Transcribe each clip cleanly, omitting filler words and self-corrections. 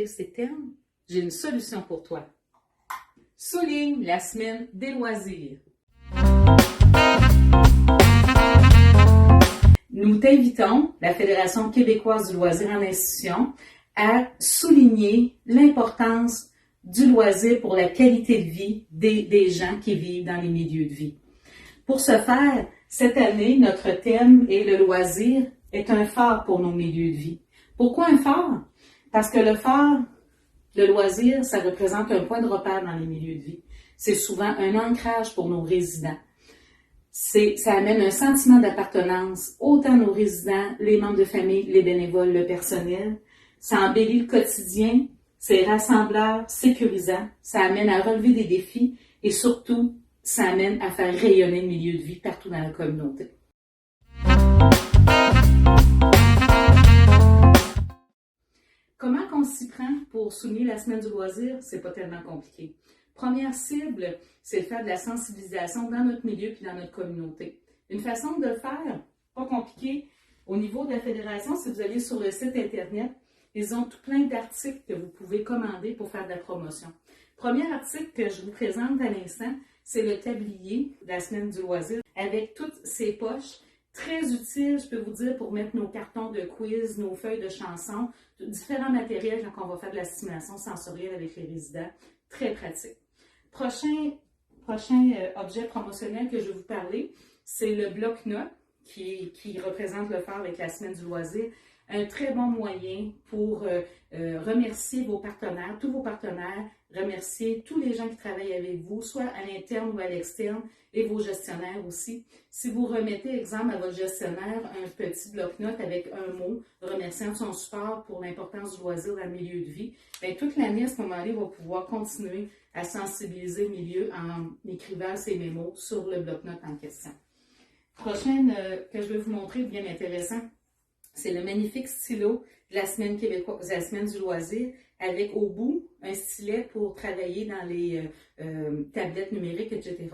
écrire ces termes? J'ai une solution pour toi. Souligne la semaine des loisirs. Nous t'invitons, la Fédération québécoise du loisir en institution, à souligner l'importance du loisir pour la qualité de vie des gens qui vivent dans les milieux de vie. Pour ce faire, cette année, notre thème est le loisir est un phare pour nos milieux de vie. Pourquoi un phare? Parce que le phare, le loisir, ça représente un point de repère dans les milieux de vie. C'est souvent un ancrage pour nos résidents. Ça amène un sentiment d'appartenance, autant nos résidents, les membres de famille, les bénévoles, le personnel. Ça embellit le quotidien, c'est rassembleur, sécurisant, ça amène à relever des défis et surtout, ça amène à faire rayonner le milieu de vie partout dans la communauté. Comment on s'y prend pour souligner la semaine du loisir? C'est pas tellement compliqué. Première cible, c'est de faire de la sensibilisation dans notre milieu et dans notre communauté. Une façon de le faire, pas compliqué, au niveau de la Fédération, si vous allez sur le site Internet, ils ont tout plein d'articles que vous pouvez commander pour faire de la promotion. Premier article que je vous présente à l'instant, c'est le tablier de la semaine du loisir avec toutes ses poches. Très utile, je peux vous dire, pour mettre nos cartons de quiz, nos feuilles de chansons, différents matériels quand on va faire de la stimulation sensorielle avec les résidents. Très pratique. Prochain objet promotionnel que je vais vous parler, c'est le bloc-notes qui représente le phare avec la semaine du loisir. Un très bon moyen pour remercier vos partenaires, tous vos partenaires, remercier tous les gens qui travaillent avec vous, soit à l'interne ou à l'externe, et vos gestionnaires aussi. Si vous remettez, exemple, à votre gestionnaire un petit bloc-notes avec un mot remerciant son support pour l'importance du loisir dans le milieu de vie, bien, toute l'année, à ce moment-là, il va pouvoir continuer à sensibiliser le milieu en écrivant ses mémos sur le bloc-notes en question. Prochaine que je vais vous montrer, bien intéressant, c'est le magnifique stylo de la semaine québécoise, de la semaine du loisir, avec au bout un stylet pour travailler dans les tablettes numériques, etc.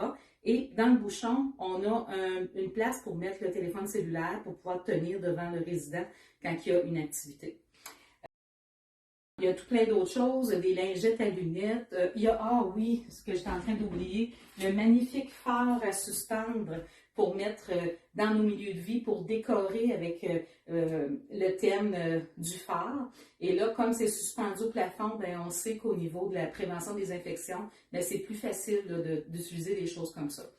Et dans le bouchon, on a une place pour mettre le téléphone cellulaire pour pouvoir tenir devant le résident quand il y a une activité. Il y a tout plein d'autres choses, des lingettes à lunettes. Il y a, ce que j'étais en train d'oublier, le magnifique phare à suspendre pour mettre dans nos milieux de vie, pour décorer avec le thème du phare. Et là, comme c'est suspendu au plafond, bien, on sait qu'au niveau de la prévention des infections, bien, c'est plus facile d'utiliser des choses comme ça.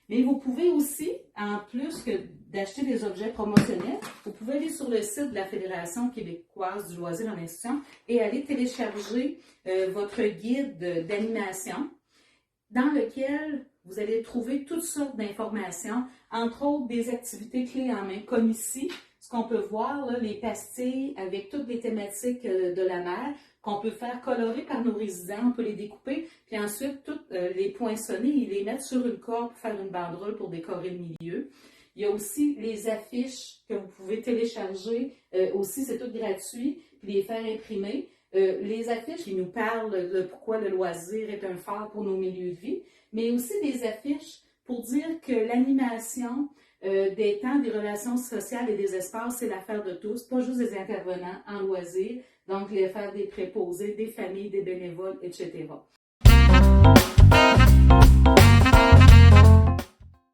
Mais vous pouvez aussi, en plus que d'acheter des objets promotionnels, vous pouvez aller sur le site de la Fédération québécoise du loisir en institution et aller télécharger votre guide d'animation dans lequel vous allez trouver toutes sortes d'informations, entre autres des activités clés en main, comme ici, ce qu'on peut voir, là, les pastilles avec toutes les thématiques de la mer, qu'on peut faire colorer par nos résidents, on peut les découper, puis ensuite toutes les poinçonner et les mettre sur une corde pour faire une banderole pour décorer le milieu. Il y a aussi les affiches que vous pouvez télécharger, aussi c'est tout gratuit, puis les faire imprimer. Les affiches qui nous parlent de pourquoi le loisir est un phare pour nos milieux de vie, mais aussi des affiches pour dire que l'animation des temps, des relations sociales et des espaces, c'est l'affaire de tous, pas juste des intervenants en loisirs, donc les faire des préposés, des familles, des bénévoles, etc.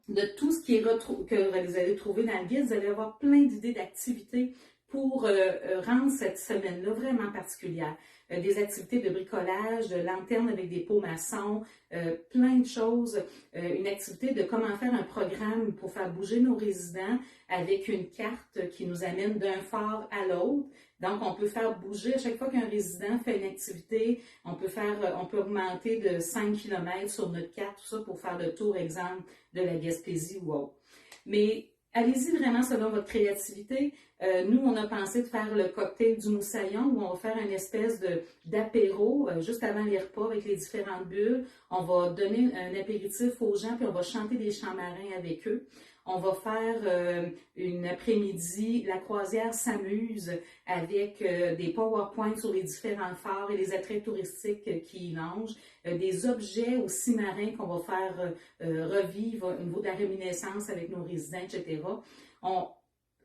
De tout ce qui est que vous allez trouver dans le guide, vous allez avoir plein d'idées d'activités pour rendre cette semaine-là vraiment particulière. Des activités de bricolage, de lanternes avec des pots maçons, plein de choses. Une activité de comment faire un programme pour faire bouger nos résidents avec une carte qui nous amène d'un phare à l'autre. Donc, on peut faire bouger à chaque fois qu'un résident fait une activité, on peut augmenter de 5 km sur notre carte, tout ça pour faire le tour, exemple, de la Gaspésie ou autre. Mais allez-y vraiment selon votre créativité. Nous, on a pensé de faire le cocktail du moussaillon où on va faire une espèce d'apéro juste avant les repas avec les différentes bulles. On va donner un apéritif aux gens puis on va chanter des chants marins avec eux. On va faire une après-midi, la croisière s'amuse avec des PowerPoints sur les différents phares et les attraits touristiques qui y longent, des objets aussi marins qu'on va faire revivre au niveau de la réminiscence avec nos résidents, etc.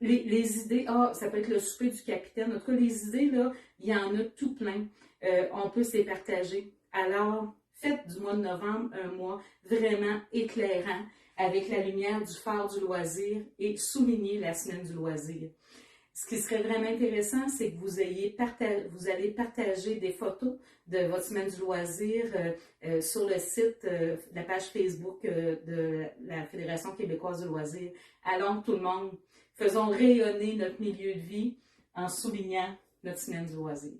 Les idées, ça peut être le souper du capitaine. En tout cas, les idées, là, il y en a tout plein. on peut se les partager. Alors, faites du mois de novembre un mois vraiment éclairant avec la lumière du phare du loisir et soulignez la semaine du loisir. Ce qui serait vraiment intéressant, c'est que vous allez partager des photos de votre semaine du loisir sur le site, la page Facebook de la Fédération québécoise du loisir. Allons tout le monde, faisons rayonner notre milieu de vie en soulignant notre semaine du loisir.